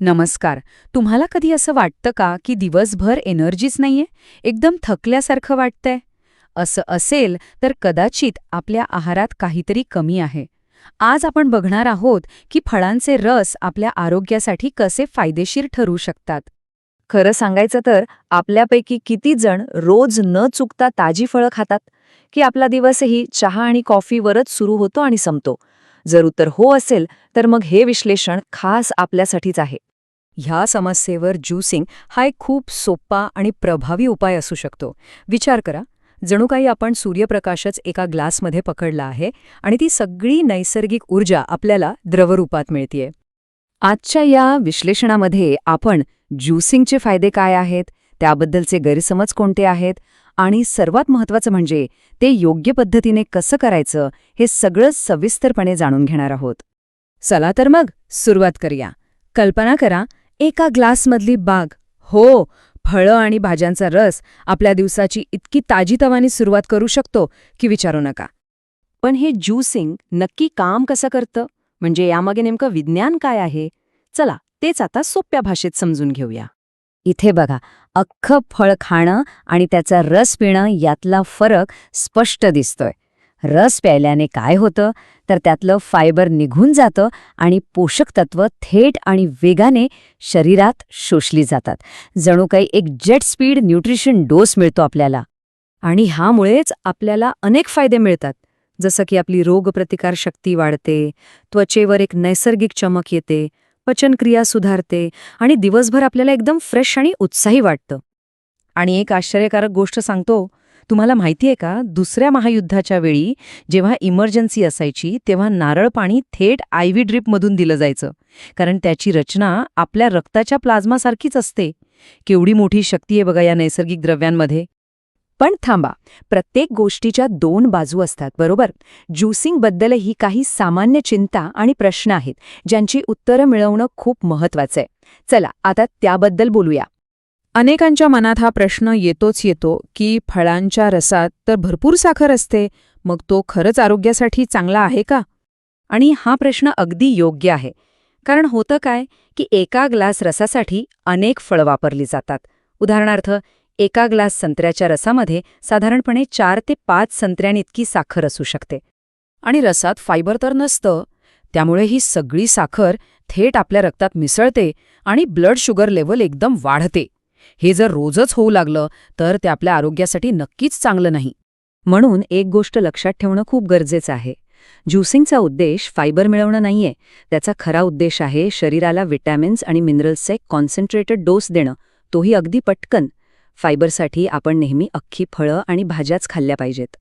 नमस्कार. तुम्हाला कधी असं वाटतं का की दिवसभर एनर्जीच नाहीये, एकदम थकल्यासारखं वाटतंय? असं असेल तर कदाचित आपल्या आहारात काहीतरी कमी आहे. आज आपण बघणार आहोत की फळांचे रस आपल्या आरोग्यासाठी कसे फायदेशीर ठरू शकतात. खरं सांगायचं तर आपल्यापैकी किती जण रोज न चुकता ताजी फळं खातात की आपला दिवसही चहा आणि कॉफीवरच सुरू होतो आणि संपतो. जर उत्तर हो असेल तर मग हे विश्लेषण खास आपल्यासाठीच आहे. ह्या समस्येवर ज्यूसिंग हा एक खूप सोपा आणि प्रभावी उपाय असू शकतो. विचार करा, जणू काही आपण सूर्यप्रकाशच एका ग्लासमध्ये पकडला आहे आणि ती सगळी नैसर्गिक ऊर्जा आपल्याला द्रवरूपात मिळतीये. आजच्या या विश्लेषणामध्ये आपण ज्यूसिंगचे फायदे काय आहेत, त्याबद्दलचे गैरसमज कोणते आहेत आणि सर्वात महत्त्वाचं म्हणजे ते योग्य पद्धतीने कसं करायचं हे सगळं सविस्तरपणे जाणून घेणार आहोत. चला तर मग सुरुवात करूया. कल्पना करा, एका ग्लासमधली बाग. हो, फळं आणि भाज्यांचा रस आपल्या दिवसाची इतकी ताजीतवानी सुरुवात करू शकतो की विचारू नका. पण हे ज्यूसिंग नक्की काम कसं करतं, म्हणजे यामागे नेमकं विज्ञान काय आहे? चला तेच आता सोप्या भाषेत समजून घेऊया. इथे बघा, अख्खं फळ खाणं आणि त्याचा रस पिणं यातला फरक स्पष्ट दिसतोय. रस प्यायल्याने काय होतं तर त्यातलं फायबर निघून जातं आणि पोषक तत्व थेट आणि वेगाने शरीरात शोषली जातात. जणू काही एक जेट स्पीड न्यूट्रिशन डोस मिळतो आपल्याला. आणि ह्यामुळेच आपल्याला अनेक फायदे मिळतात, जसं की आपली रोगप्रतिकार शक्ती वाढते, त्वचेवर एक नैसर्गिक चमक येते, पचनक्रिया सुधारते आणि दिवसभर आपल्याला एकदम फ्रेश आणि उत्साही वाटतं. आणि एक आश्चर्यकारक गोष्ट सांगतो, तुम्हाला माहितीये का, दुसऱ्या महायुद्धाच्या वेळी जेव्हा इमर्जन्सी असायची तेव्हा नारळ पाणी थेट IV ड्रिपमधून दिलं जायचं, कारण त्याची रचना आपल्या रक्ताच्या प्लाझ्मासारखीच असते. केवढी मोठी शक्ती आहे बघा या नैसर्गिक द्रव्यांमध्ये. पण थांबा, प्रत्येक गोष्टीच्या दोन बाजू असतात, बरोबर? ज्यूसिंगबद्दलही काही सामान्य चिंता आणि प्रश्न आहेत, ज्यांची उत्तरं मिळवणं खूप महत्वाचं आहे. चला आता त्याबद्दल बोलूया. अनेकांच्या मनात हा प्रश्न येतो की फळांच्या रसात तर भरपूर साखर असते, मग तो खरंच आरोग्यासाठी चांगला आहे का? आणि हा प्रश्न अगदी योग्य आहे, कारण होतं काय की एका ग्लास रसासाठी अनेक फळं वापरली जातात. उदाहरणार्थ, एका ग्लास संत्र्याच्या रसामध्ये साधारणपणे 4 ते 5 संत्र्यांइतकी साखर असू शकते. आणि रसात फायबर तर नसतं, त्यामुळे ही सगळी साखर थेट आपल्या रक्तात मिसळते आणि ब्लड शुगर लेव्हल एकदम वाढते. हे जर रोजच होऊ लागलं तर ते आपल्या आरोग्यासाठी नक्कीच चांगलं नाही. म्हणून एक गोष्ट लक्षात ठेवणं खूप गरजेचं आहे. ज्यूसिंगचा उद्देश फायबर मिळवणं नाहीये. त्याचा खरा उद्देश आहे शरीराला विटॅमिन्स आणि मिनरल्सचे कॉन्सन्ट्रेटेड डोस देणं, तोही अगदी पटकन. फायबरसाठी आपण नेहमी अख्खी फळं आणि भाज्याच खाल्ल्या पाहिजेत.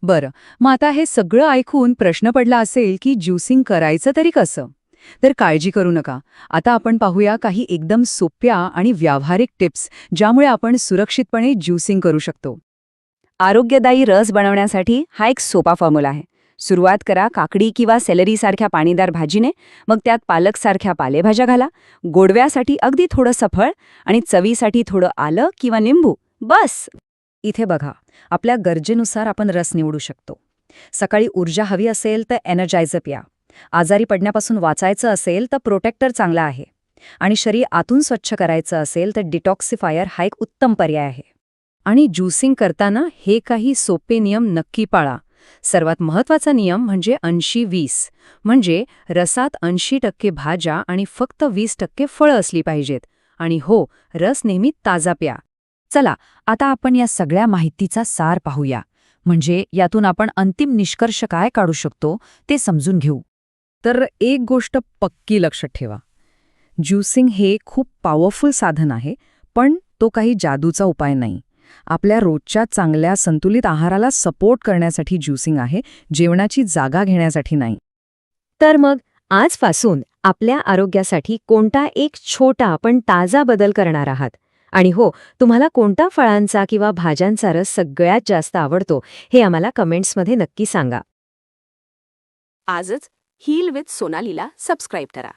बरं, मग आता हे सगळं ऐकून प्रश्न पडला असेल की ज्यूसिंग करायचं तरी कसं? तर काळजी करू नका. आता आपण पाहूया काही एकदम सोप्या आणि व्यावहारिक टिप्स, ज्यामुळे आपण सुरक्षितपणे ज्यूसिंग करू शकतो. आरोग्यदायी रस बनवण्यासाठी हा एक सोपा फॉर्म्युला आहे. सुरुवात करा काकडी किंवा सेलरीसारख्या पाणीदार भाजीने, मग त्यात पालकसारख्या पालेभाज्या घाला. गोडव्यासाठी अगदी थोडं फळ आणि चवीसाठी थोडं आलं किंवा निंबू, बस. इथे बघा, आपल्या गरजेनुसार आपण रस निवडू शकतो. सकाळी ऊर्जा हवी असेल तर एनर्जायझर प्या. आजारी पडण्यापासून वाचायचं असेल तर प्रोटेक्टर चांगला आहे. आणि शरीर आतून स्वच्छ करायचं असेल तर डिटॉक्सिफायर हा एक उत्तम पर्याय आहे. आणि ज्यूसिंग करताना हे काही सोपे नियम नक्की पाळा. सर्वात महत्त्वाचा नियम म्हणजे 80-20, म्हणजे रसात 80% भाज्या आणि फक्त 20% फळं असली पाहिजेत. आणि हो, रस नेहमी ताजा प्या. चला आता आपण या सगळ्या माहितीचा सार पाहूया, म्हणजे यातून आपण अंतिम निष्कर्ष काय काढू शकतो ते समजून घेऊ. तर एक गोष्ट पक्की लक्षात ठेवा, ज्यूसिंग हे खूप पॉवरफुल साधन आहे, पण तो काही जादूचा उपाय नाही. आपल्या रोजच्या चांगल्या संतुलित आहाराला सपोर्ट करण्यासाठी ज्यूसिंग आहे, जेवणाची जागा घेण्यासाठी नाही. तर मग आजपासून आपल्या आरोग्यासाठी कोणता एक छोटा पण ताजा बदल करणार आहात? आणि हो, तुम्हाला कोणता फळांचा किंवा भाज्यांचा रस सगळ्यात जास्त आवडतो हे आम्हाला कमेंट्समध्ये नक्की सांगा. आजच हील विथ सोनालीला सबस्क्राईब करा.